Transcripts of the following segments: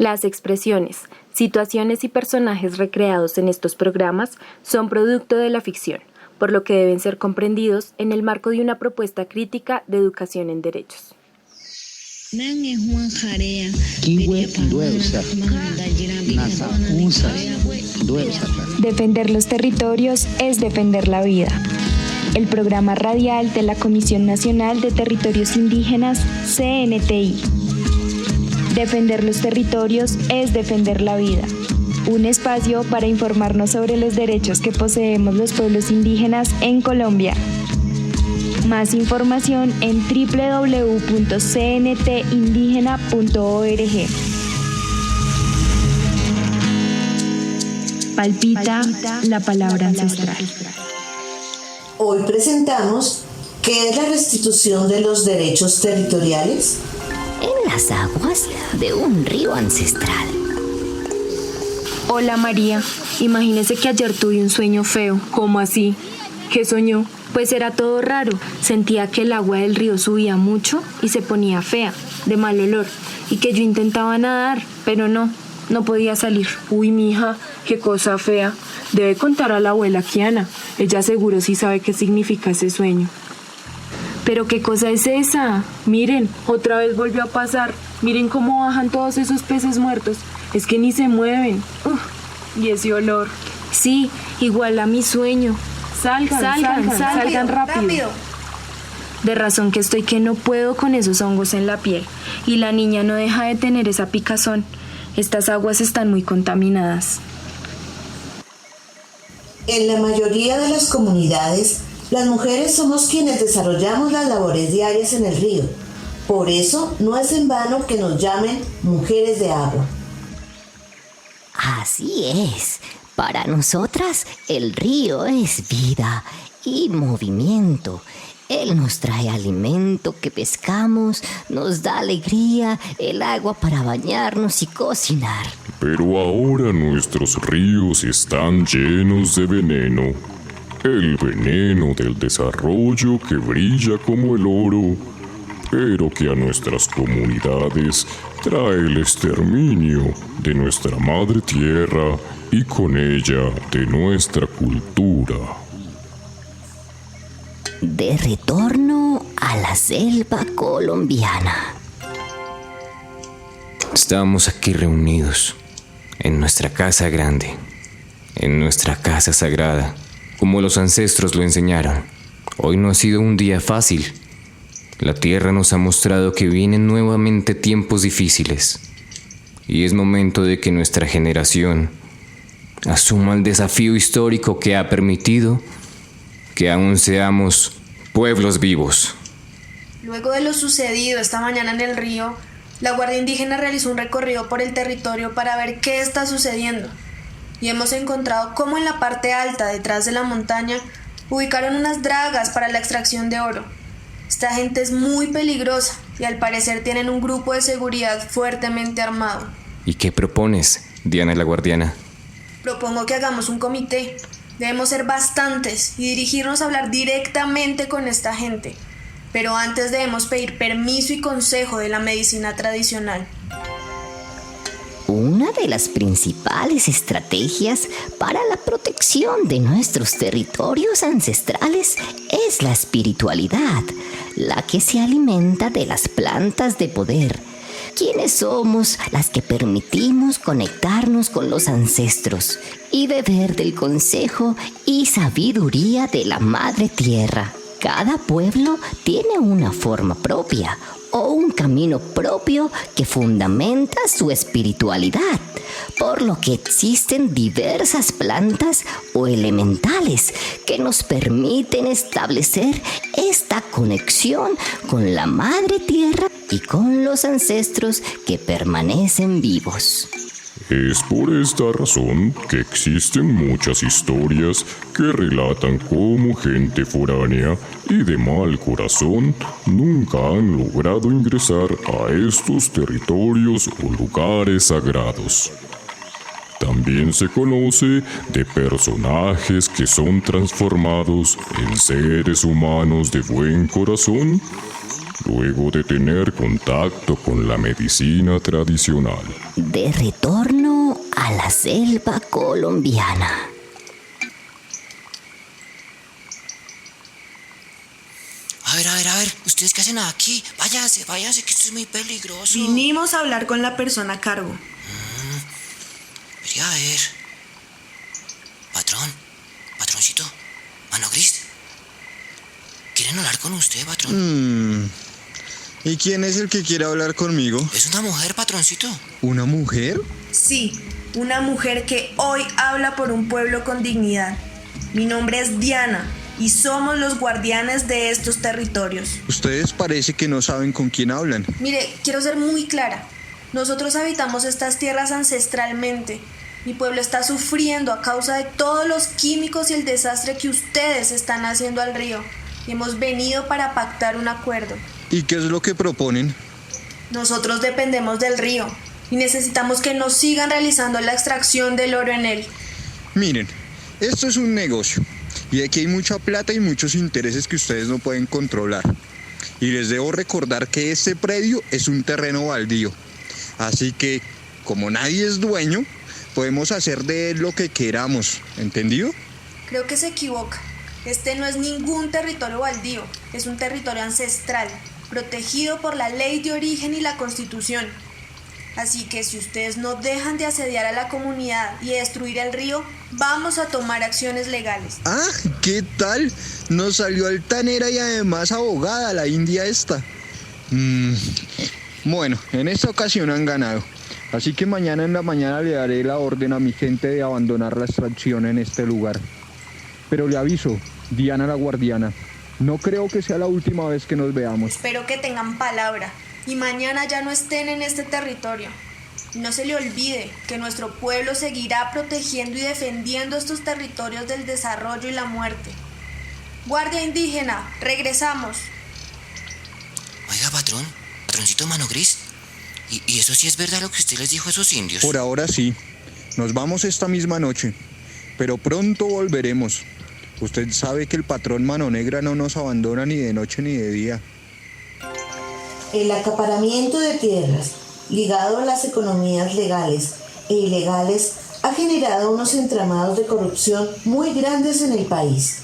Las expresiones, situaciones y personajes recreados en estos programas son producto de la ficción, por lo que deben ser comprendidos en el marco de una propuesta crítica de educación en derechos. Defender los territorios es defender la vida. El programa radial de la Comisión Nacional de Territorios Indígenas, CNTI. Defender los territorios es defender la vida. Un espacio para informarnos sobre los derechos que poseemos los pueblos indígenas en Colombia. Más información en www.cntindígena.org. Palpita la palabra ancestral. Hoy presentamos ¿qué es la restitución de los derechos territoriales? En las aguas de un río ancestral. Hola María, imagínese que ayer tuve un sueño feo. ¿Cómo así? ¿Qué soñó? Pues era todo raro. Sentía que el agua del río subía mucho y se ponía fea, de mal olor, y que yo intentaba nadar, pero no podía salir. Uy, mija, qué cosa fea. Debe contar a la abuela Kiana. Ella seguro sí sabe qué significa ese sueño. ¿Pero qué cosa es esa? Miren, otra vez volvió a pasar. Miren cómo bajan todos esos peces muertos. Es que ni se mueven. Y ese olor. Sí, igual a mi sueño. Salgan rápido. De razón que estoy que no puedo con esos hongos en la piel. Y la niña no deja de tener esa picazón. Estas aguas están muy contaminadas. En la mayoría de las comunidades, las mujeres somos quienes desarrollamos las labores diarias en el río. Por eso no es en vano que nos llamen mujeres de agua. Así es. Para nosotras el río es vida y movimiento. Él nos trae alimento que pescamos, nos da alegría, el agua para bañarnos y cocinar. Pero ahora nuestros ríos están llenos de veneno. El veneno del desarrollo que brilla como el oro, pero que a nuestras comunidades trae el exterminio de nuestra madre tierra y con ella de nuestra cultura. De retorno a la selva colombiana. Estamos aquí reunidos, en nuestra casa grande, en nuestra casa sagrada, como los ancestros lo enseñaron. Hoy no ha sido un día fácil. La tierra nos ha mostrado que vienen nuevamente tiempos difíciles. Y es momento de que nuestra generación asuma el desafío histórico que ha permitido que aún seamos pueblos vivos. Luego de lo sucedido esta mañana en el río, la Guardia Indígena realizó un recorrido por el territorio para ver qué está sucediendo. Y hemos encontrado cómo en la parte alta, detrás de la montaña, ubicaron unas dragas para la extracción de oro. Esta gente es muy peligrosa y al parecer tienen un grupo de seguridad fuertemente armado. ¿Y qué propones, Diana la Guardiana? Propongo que hagamos un comité. Debemos ser bastantes y dirigirnos a hablar directamente con esta gente. Pero antes debemos pedir permiso y consejo de la medicina tradicional. Una de las principales estrategias para la protección de nuestros territorios ancestrales es la espiritualidad, la que se alimenta de las plantas de poder. ¿Quiénes somos las que permitimos conectarnos con los ancestros y beber del consejo y sabiduría de la Madre Tierra? Cada pueblo tiene una forma propia o un camino propio que fundamenta su espiritualidad, por lo que existen diversas plantas o elementales que nos permiten establecer esta conexión con la Madre Tierra y con los ancestros que permanecen vivos. Es por esta razón que existen muchas historias que relatan cómo gente foránea y de mal corazón nunca han logrado ingresar a estos territorios o lugares sagrados. También se conoce de personajes que son transformados en seres humanos de buen corazón luego de tener contacto con la medicina tradicional. De retorno a la selva colombiana. A ver, ¿ustedes qué hacen aquí? Váyanse, que esto es muy peligroso. Vinimos a hablar con la persona a cargo. Quería ver. Patroncito, mano gris. ¿Quieren hablar con usted, patrón? ¿Y quién es el que quiere hablar conmigo? Es una mujer, patroncito. ¿Una mujer? Sí, una mujer que hoy habla por un pueblo con dignidad. Mi nombre es Diana y somos los guardianes de estos territorios. Ustedes parece que no saben con quién hablan. Mire, quiero ser muy clara. Nosotros habitamos estas tierras ancestralmente. Mi pueblo está sufriendo a causa de todos los químicos y el desastre que ustedes están haciendo al río. Y hemos venido para pactar un acuerdo. ¿Y qué es lo que proponen? Nosotros dependemos del río y necesitamos que nos sigan realizando la extracción del oro en él. Miren, esto es un negocio y aquí hay mucha plata y muchos intereses que ustedes no pueden controlar. Y les debo recordar que este predio es un terreno baldío. Así que, como nadie es dueño, podemos hacer de él lo que queramos, ¿entendido? Creo que se equivoca. Este no es ningún territorio baldío, es un territorio ancestral, protegido por la ley de origen y la Constitución. Así que si ustedes no dejan de asediar a la comunidad y destruir el río, vamos a tomar acciones legales. Ah, ¿qué tal? Nos salió altanera y además abogada la india esta. Bueno, en esta ocasión han ganado. Así que mañana en la mañana le daré la orden a mi gente de abandonar la extracción en este lugar. Pero le aviso, Diana la guardiana, no creo que sea la última vez que nos veamos. Espero que tengan palabra y mañana ya no estén en este territorio. No se le olvide que nuestro pueblo seguirá protegiendo y defendiendo estos territorios del desarrollo y la muerte. Guardia indígena, regresamos. Oiga, patroncito mano gris. ¿Y eso sí es verdad lo que usted les dijo a esos indios? Por ahora sí. Nos vamos esta misma noche, pero pronto volveremos. Usted sabe que el patrón Mano Negra no nos abandona ni de noche ni de día. El acaparamiento de tierras, ligado a las economías legales e ilegales, ha generado unos entramados de corrupción muy grandes en el país.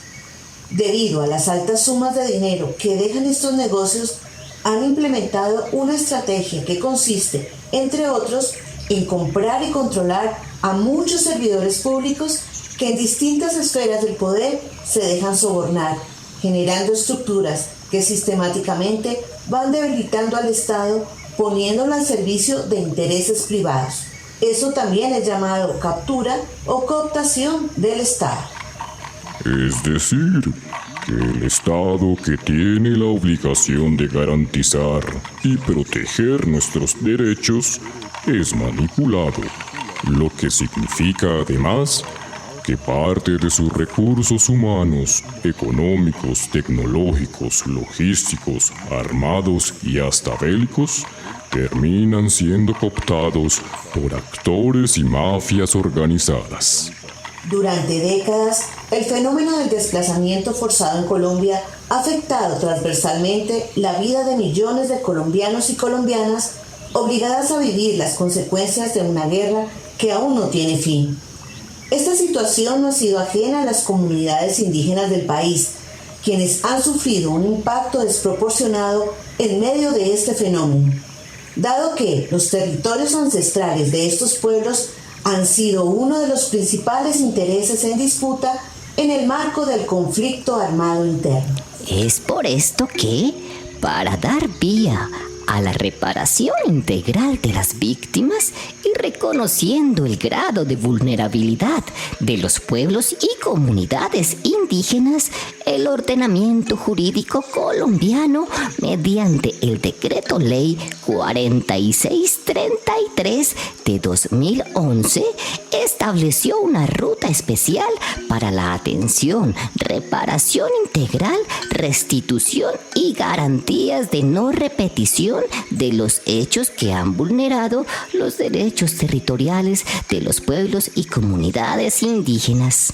Debido a las altas sumas de dinero que dejan estos negocios, han implementado una estrategia que consiste, entre otros, en comprar y controlar a muchos servidores públicos que en distintas esferas del poder se dejan sobornar, generando estructuras que sistemáticamente van debilitando al Estado, poniéndolo al servicio de intereses privados. Eso también es llamado captura o cooptación del Estado. Es decir, que el Estado, que tiene la obligación de garantizar y proteger nuestros derechos, es manipulado, lo que significa además que parte de sus recursos humanos, económicos, tecnológicos, logísticos, armados y hasta bélicos terminan siendo cooptados por actores y mafias organizadas. Durante décadas, el fenómeno del desplazamiento forzado en Colombia ha afectado transversalmente la vida de millones de colombianos y colombianas obligadas a vivir las consecuencias de una guerra que aún no tiene fin. Esta situación no ha sido ajena a las comunidades indígenas del país, quienes han sufrido un impacto desproporcionado en medio de este fenómeno, dado que los territorios ancestrales de estos pueblos han sido uno de los principales intereses en disputa en el marco del conflicto armado interno. Es por esto que, para dar vía a la reparación integral de las víctimas y reconociendo el grado de vulnerabilidad de los pueblos y comunidades indígenas, el ordenamiento jurídico colombiano, mediante el Decreto Ley 4633 de 2011, estableció una ruta especial para la atención, reparación integral, restitución y garantías de no repetición de los hechos que han vulnerado los derechos territoriales de los pueblos y comunidades indígenas.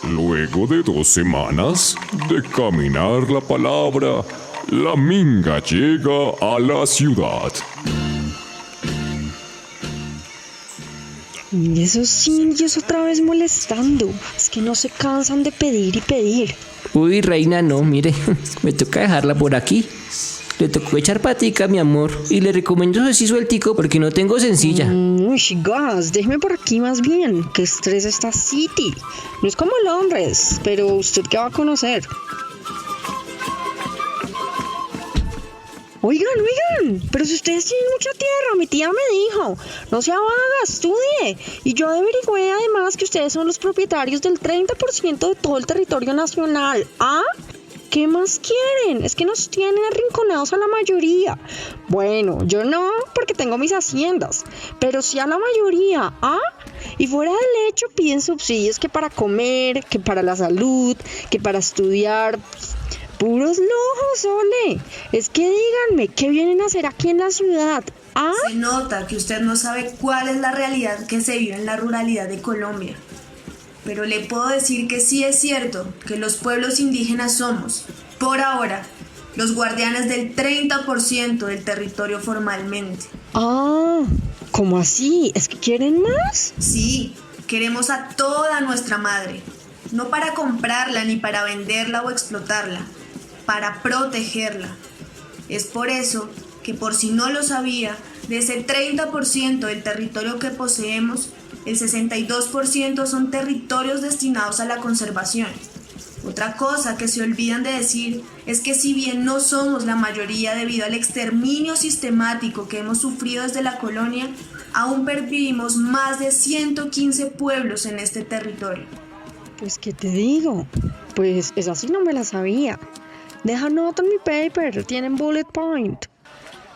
Luego de 2 semanas de caminar la palabra, la minga llega a la ciudad. Y esos indios otra vez molestando. Es que no se cansan de pedir y pedir. Uy, reina, no, mire, me toca dejarla por aquí. Le tocó echar patica, mi amor, y le recomiendo así sueltico porque no tengo sencilla. Uy, gas, déjeme por aquí más bien. Qué estrés esta city. No es como Londres, pero ¿usted qué va a conocer? Oigan, pero si ustedes tienen mucha tierra, mi tía me dijo, no sea vaga, estudie. Y yo averigüé además que ustedes son los propietarios del 30% de todo el territorio nacional. ¿Ah? ¿Qué más quieren? Es que nos tienen arrinconados a la mayoría. Bueno, yo no, porque tengo mis haciendas, pero sí a la mayoría. ¿Ah? Y fuera del hecho piden subsidios que para comer, que para la salud, que para estudiar. Puros lujos, Ole. Es que díganme, ¿qué vienen a hacer aquí en la ciudad? ¿Ah? Se nota que usted no sabe cuál es la realidad que se vive en la ruralidad de Colombia. Pero le puedo decir que sí es cierto que los pueblos indígenas somos, por ahora, los guardianes del 30% del territorio formalmente. Ah, ¿cómo así? ¿Es que quieren más? Sí, queremos a toda nuestra madre. No para comprarla ni para venderla o explotarla, para protegerla. Es por eso que, por si no lo sabía, de ese 30% del territorio que poseemos, el 62% son territorios destinados a la conservación. Otra cosa que se olvidan de decir es que si bien no somos la mayoría debido al exterminio sistemático que hemos sufrido desde la colonia, aún pervivimos más de 115 pueblos en este territorio. Pues, ¿qué te digo? Pues esa sí no me la sabía. Deja nota en mi paper, tienen bullet point.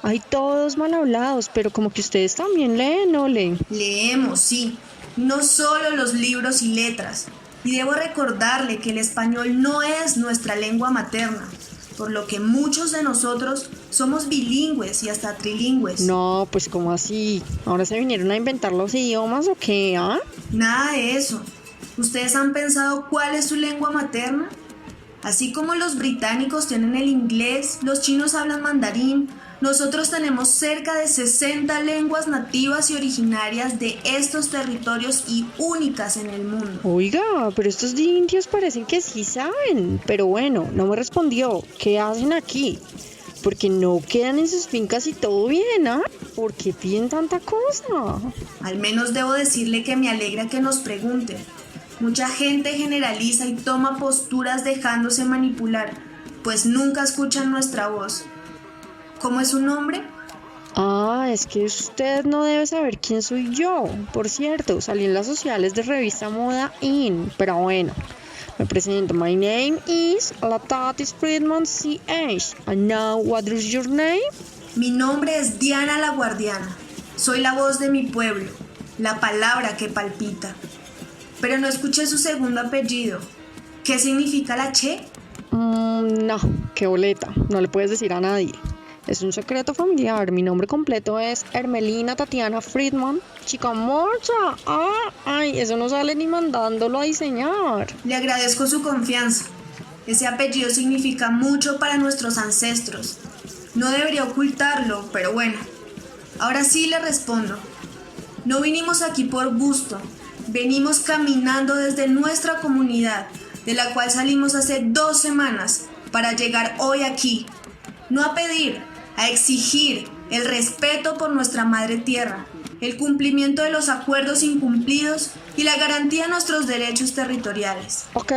Hay todos mal hablados, pero como que ustedes también leen, ¿no leen? Leemos, sí. No solo los libros y letras. Y debo recordarle que el español no es nuestra lengua materna, por lo que muchos de nosotros somos bilingües y hasta trilingües. No, pues ¿cómo así? ¿Ahora se vinieron a inventar los idiomas o qué, ah? Nada de eso. ¿Ustedes han pensado cuál es su lengua materna? Así como los británicos tienen el inglés, los chinos hablan mandarín, nosotros tenemos cerca de 60 lenguas nativas y originarias de estos territorios y únicas en el mundo. Oiga, pero estos indios parecen que sí saben. Pero bueno, no me respondió. ¿Qué hacen aquí? Porque no quedan en sus fincas y todo bien, ¿ah? ¿Por qué piden tanta cosa? Al menos debo decirle que me alegra que nos pregunten. Mucha gente generaliza y toma posturas dejándose manipular, pues nunca escuchan nuestra voz. ¿Cómo es su nombre? Ah, es que usted no debe saber quién soy yo. Por cierto, salí en las sociales de revista Moda In, pero bueno, me presento. My name is Latatis Friedman CH. And now, what is your name? Mi nombre es Diana la Guardiana. Soy la voz de mi pueblo, la palabra que palpita. Pero no escuché su segundo apellido. ¿Qué significa la Che? No, qué boleta. No le puedes decir a nadie. Es un secreto familiar. Mi nombre completo es Hermelina Tatiana Friedman. Chica morcha. Ay, eso no sale ni mandándolo a diseñar. Le agradezco su confianza. Ese apellido significa mucho para nuestros ancestros. No debería ocultarlo, pero bueno. Ahora sí le respondo. No vinimos aquí por gusto. Venimos caminando desde nuestra comunidad, de la cual salimos hace 2 semanas, para llegar hoy aquí. No a pedir, a exigir el respeto por nuestra madre tierra, el cumplimiento de los acuerdos incumplidos y la garantía de nuestros derechos territoriales. Ok,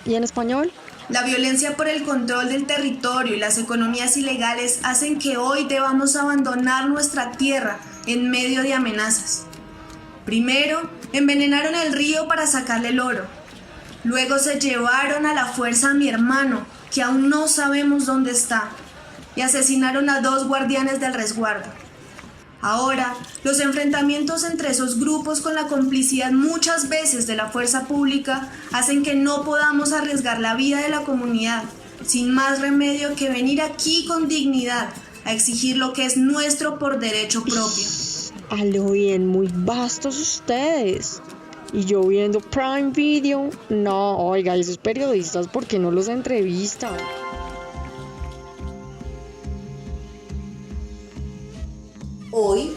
¿y en español? La violencia por el control del territorio y las economías ilegales hacen que hoy debamos abandonar nuestra tierra en medio de amenazas. Primero, envenenaron el río para sacarle el oro. Luego se llevaron a la fuerza a mi hermano, que aún no sabemos dónde está, y asesinaron a 2 guardianes del resguardo. Ahora, los enfrentamientos entre esos grupos con la complicidad muchas veces de la fuerza pública hacen que no podamos arriesgar la vida de la comunidad, sin más remedio que venir aquí con dignidad a exigir lo que es nuestro por derecho propio. A lo bien, muy vastos ustedes. Y yo viendo Prime Video. No, oiga, esos periodistas, ¿por qué no los entrevistan?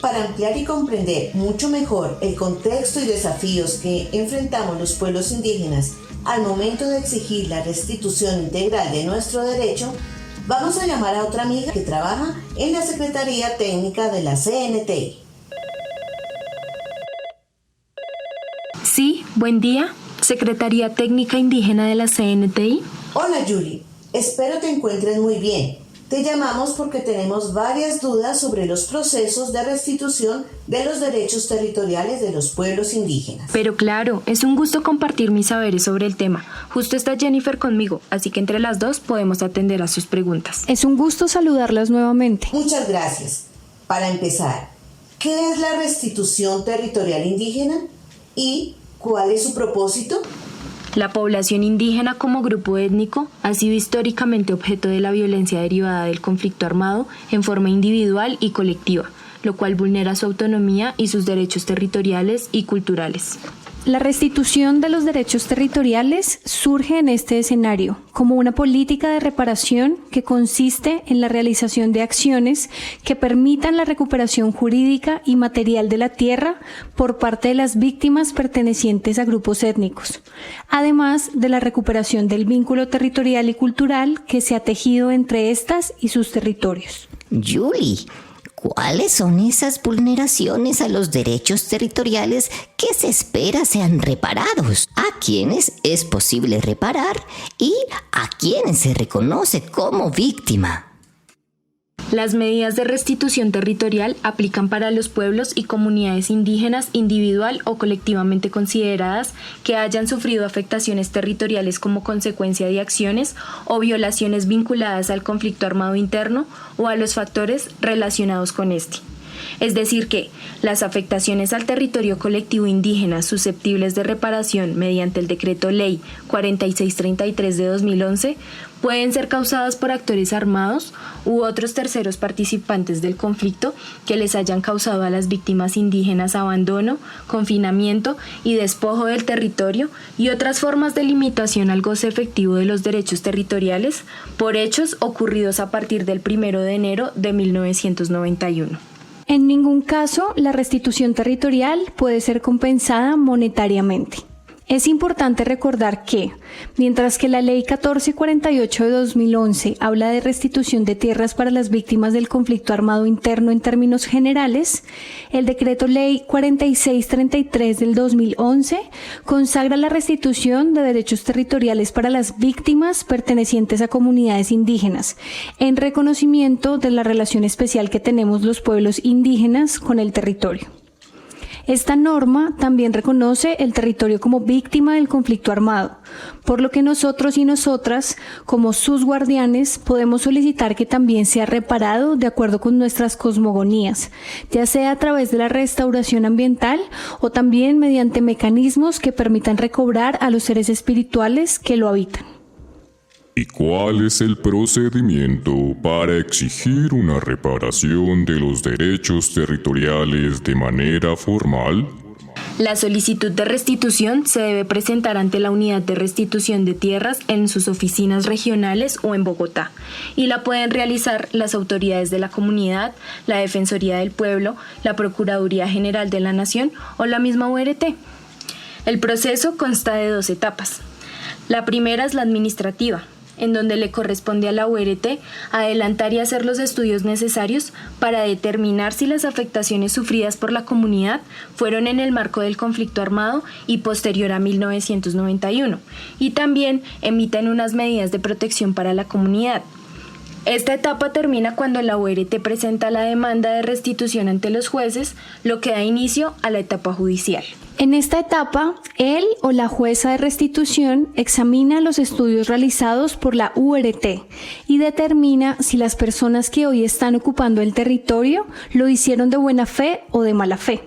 para ampliar y comprender mucho mejor el contexto y desafíos que enfrentamos los pueblos indígenas al momento de exigir la restitución integral de nuestro derecho, vamos a llamar a otra amiga que trabaja en la Secretaría Técnica de la CNTI. Sí, buen día. Secretaría Técnica Indígena de la CNTI. Hola Julie, espero te encuentres muy bien. Te llamamos porque tenemos varias dudas sobre los procesos de restitución de los derechos territoriales de los pueblos indígenas. Pero claro, es un gusto compartir mis saberes sobre el tema. Justo está Jennifer conmigo, así que entre las dos podemos atender a sus preguntas. Es un gusto saludarlas nuevamente. Muchas gracias. Para empezar, ¿qué es la restitución territorial indígena? ¿Y cuál es su propósito? La población indígena como grupo étnico ha sido históricamente objeto de la violencia derivada del conflicto armado en forma individual y colectiva, lo cual vulnera su autonomía y sus derechos territoriales y culturales. La restitución de los derechos territoriales surge en este escenario como una política de reparación que consiste en la realización de acciones que permitan la recuperación jurídica y material de la tierra por parte de las víctimas pertenecientes a grupos étnicos, además de la recuperación del vínculo territorial y cultural que se ha tejido entre estas y sus territorios. Julie, ¿cuáles son esas vulneraciones a los derechos territoriales que se espera sean reparados? ¿A quiénes es posible reparar y a quiénes se reconoce como víctima? Las medidas de restitución territorial aplican para los pueblos y comunidades indígenas individual o colectivamente consideradas que hayan sufrido afectaciones territoriales como consecuencia de acciones o violaciones vinculadas al conflicto armado interno o a los factores relacionados con este. Es decir que las afectaciones al territorio colectivo indígena susceptibles de reparación mediante el Decreto Ley 4633 de 2011 pueden ser causadas por actores armados u otros terceros participantes del conflicto que les hayan causado a las víctimas indígenas abandono, confinamiento y despojo del territorio y otras formas de limitación al goce efectivo de los derechos territoriales por hechos ocurridos a partir del 1 de enero de 1991. En ningún caso, la restitución territorial puede ser compensada monetariamente. Es importante recordar que, mientras que la Ley 1448 de 2011 habla de restitución de tierras para las víctimas del conflicto armado interno en términos generales, el Decreto Ley 4633 del 2011 consagra la restitución de derechos territoriales para las víctimas pertenecientes a comunidades indígenas, en reconocimiento de la relación especial que tenemos los pueblos indígenas con el territorio. Esta norma también reconoce el territorio como víctima del conflicto armado, por lo que nosotros y nosotras, como sus guardianes, podemos solicitar que también sea reparado de acuerdo con nuestras cosmogonías, ya sea a través de la restauración ambiental o también mediante mecanismos que permitan recobrar a los seres espirituales que lo habitan. ¿Y cuál es el procedimiento para exigir una reparación de los derechos territoriales de manera formal? La solicitud de restitución se debe presentar ante la Unidad de Restitución de Tierras en sus oficinas regionales o en Bogotá, y la pueden realizar las autoridades de la comunidad, la Defensoría del Pueblo, la Procuraduría General de la Nación o la misma URT. El proceso consta de 2 etapas. La primera es la administrativa, en donde le corresponde a la URT adelantar y hacer los estudios necesarios para determinar si las afectaciones sufridas por la comunidad fueron en el marco del conflicto armado y posterior a 1991, y también emiten unas medidas de protección para la comunidad. Esta etapa termina cuando la URT presenta la demanda de restitución ante los jueces, lo que da inicio a la etapa judicial. En esta etapa, él o la jueza de restitución examina los estudios realizados por la URT y determina si las personas que hoy están ocupando el territorio lo hicieron de buena fe o de mala fe.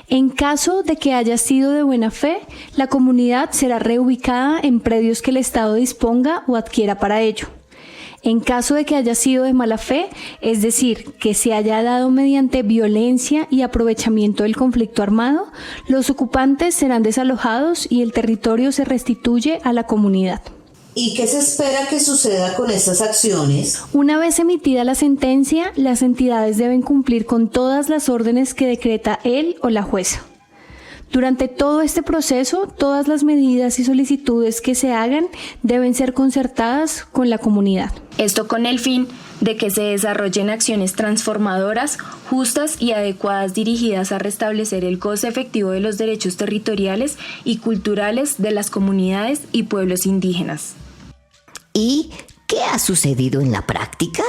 En caso de que haya sido de buena fe, la comunidad será reubicada en predios que el Estado disponga o adquiera para ello. En caso de que haya sido de mala fe, es decir, que se haya dado mediante violencia y aprovechamiento del conflicto armado, los ocupantes serán desalojados y el territorio se restituye a la comunidad. ¿Y qué se espera que suceda con estas acciones? Una vez emitida la sentencia, las entidades deben cumplir con todas las órdenes que decreta él o la jueza. Durante todo este proceso, todas las medidas y solicitudes que se hagan deben ser concertadas con la comunidad. Esto con el fin de que se desarrollen acciones transformadoras, justas y adecuadas dirigidas a restablecer el goce efectivo de los derechos territoriales y culturales de las comunidades y pueblos indígenas. ¿Y qué ha sucedido en la práctica?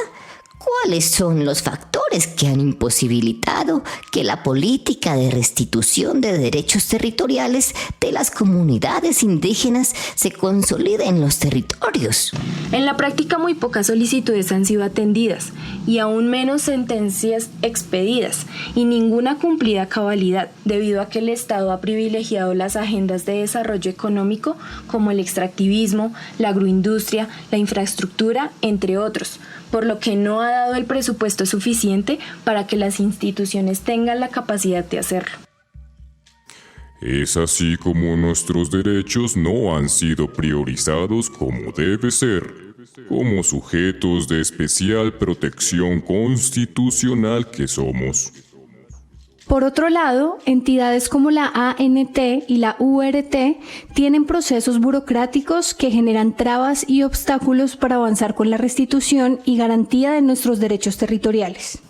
¿Cuáles son los factores que han imposibilitado que la política de restitución de derechos territoriales de las comunidades indígenas se consolide en los territorios? En la práctica, muy pocas solicitudes han sido atendidas y aún menos sentencias expedidas y ninguna cumplida a cabalidad, debido a que el Estado ha privilegiado las agendas de desarrollo económico como el extractivismo, la agroindustria, la infraestructura, entre otros, por lo que no ha dado el presupuesto suficiente para que las instituciones tengan la capacidad de hacerlo. Es así como nuestros derechos no han sido priorizados como debe ser, como sujetos de especial protección constitucional que somos. Por otro lado, entidades como la ANT y la URT tienen procesos burocráticos que generan trabas y obstáculos para avanzar con la restitución y garantía de nuestros derechos territoriales.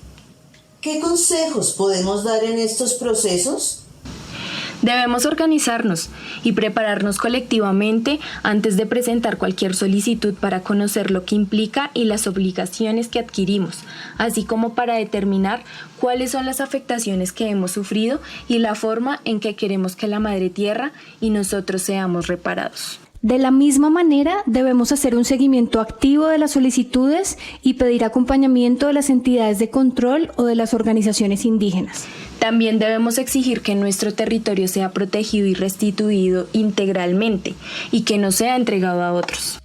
¿Qué consejos podemos dar en estos procesos? Debemos organizarnos y prepararnos colectivamente antes de presentar cualquier solicitud para conocer lo que implica y las obligaciones que adquirimos, así como para determinar cuáles son las afectaciones que hemos sufrido y la forma en que queremos que la Madre Tierra y nosotros seamos reparados. De la misma manera, debemos hacer un seguimiento activo de las solicitudes y pedir acompañamiento de las entidades de control o de las organizaciones indígenas. También debemos exigir que nuestro territorio sea protegido y restituido integralmente y que no sea entregado a otros.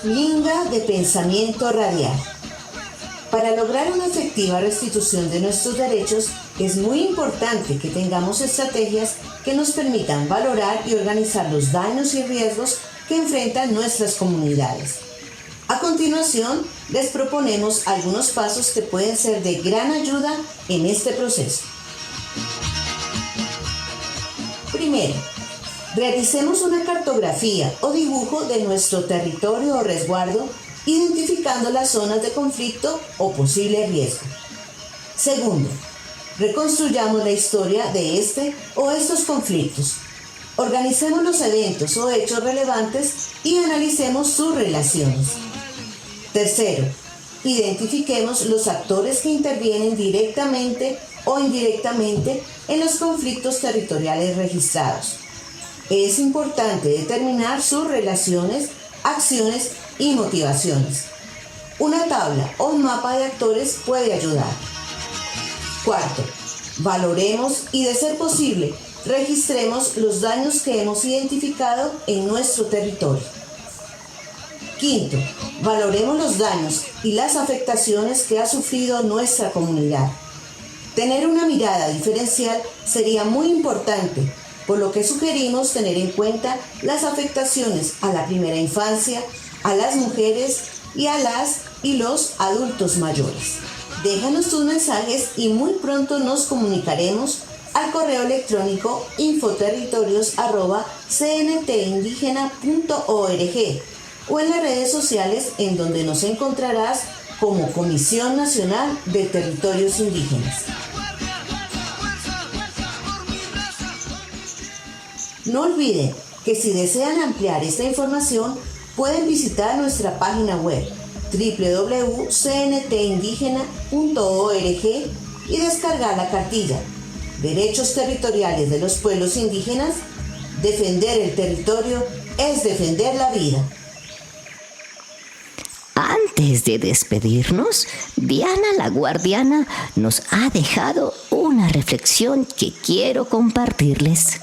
Linga de pensamiento radial. Para lograr una efectiva restitución de nuestros derechos, es muy importante que tengamos estrategias que nos permitan valorar y organizar los daños y riesgos que enfrentan nuestras comunidades. A continuación, les proponemos algunos pasos que pueden ser de gran ayuda en este proceso. Primero, realicemos una cartografía o dibujo de nuestro territorio o resguardo, identificando las zonas de conflicto o posible riesgo. Segundo, reconstruyamos la historia de este o estos conflictos. Organicemos los eventos o hechos relevantes y analicemos sus relaciones. Tercero, identifiquemos los actores que intervienen directamente o indirectamente en los conflictos territoriales registrados. Es importante determinar sus relaciones, acciones y motivaciones. Una tabla o un mapa de actores puede ayudar. Cuarto, valoremos y, de ser posible, registremos los daños que hemos identificado en nuestro territorio. Quinto, valoremos los daños y las afectaciones que ha sufrido nuestra comunidad. Tener una mirada diferencial sería muy importante, por lo que sugerimos tener en cuenta las afectaciones a la primera infancia, a las mujeres y a las y los adultos mayores. Déjanos tus mensajes y muy pronto nos comunicaremos al correo electrónico infoterritorios@cntindígena.org o en las redes sociales, en donde nos encontrarás como Comisión Nacional de Territorios Indígenas. No olviden que si desean ampliar esta información, pueden visitar nuestra página web www.cntindígena.org y descargar la cartilla Derechos Territoriales de los Pueblos Indígenas. Defender el territorio es defender la vida. Antes de despedirnos, Diana la Guardiana nos ha dejado una reflexión que quiero compartirles.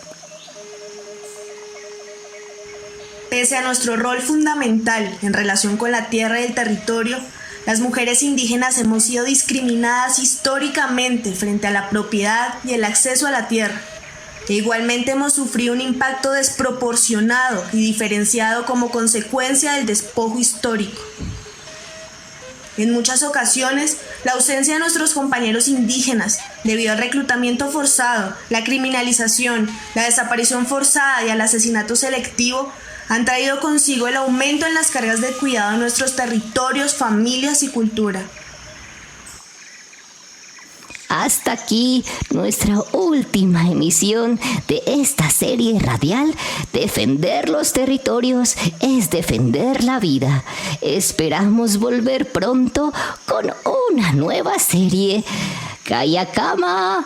Pese a nuestro rol fundamental en relación con la tierra y el territorio, las mujeres indígenas hemos sido discriminadas históricamente frente a la propiedad y el acceso a la tierra. E igualmente hemos sufrido un impacto desproporcionado y diferenciado como consecuencia del despojo histórico. En muchas ocasiones, la ausencia de nuestros compañeros indígenas, debido al reclutamiento forzado, la criminalización, la desaparición forzada y al asesinato selectivo, han traído consigo el aumento en las cargas de cuidado de nuestros territorios, familias y cultura. Hasta aquí nuestra última emisión de esta serie radial. Defender los territorios es defender la vida. Esperamos volver pronto con una nueva serie. Kayakama.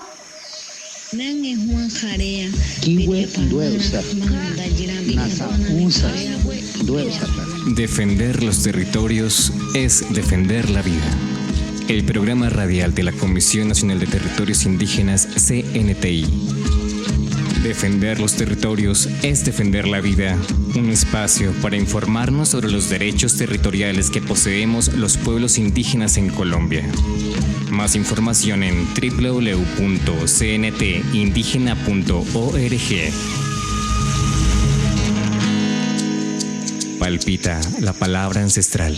Defender los territorios es defender la vida. El programa radial de la Comisión Nacional de Territorios Indígenas, CNTI. Defender los territorios es defender la vida. Un espacio para informarnos sobre los derechos territoriales que poseemos los pueblos indígenas en Colombia. Más información en www.cntindígena.org. Palpita la palabra ancestral.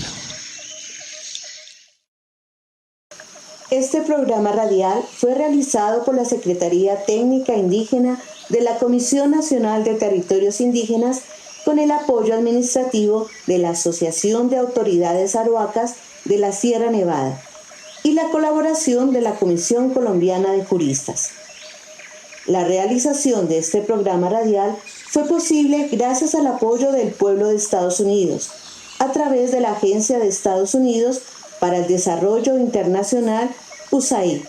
Este programa radial fue realizado por la Secretaría Técnica Indígena de la Comisión Nacional de Territorios Indígenas con el apoyo administrativo de la Asociación de Autoridades Aruacas de la Sierra Nevada y la colaboración de la Comisión Colombiana de Juristas. La realización de este programa radial fue posible gracias al apoyo del pueblo de Estados Unidos, a través de la Agencia de Estados Unidos para el Desarrollo Internacional, USAID.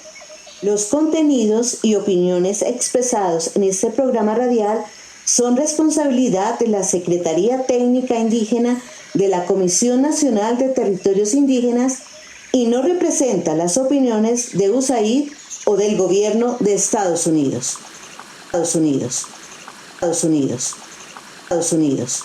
Los contenidos y opiniones expresados en este programa radial son responsabilidad de la Secretaría Técnica Indígena de la Comisión Nacional de Territorios Indígenas y no representa las opiniones de USAID o del Gobierno de Estados Unidos.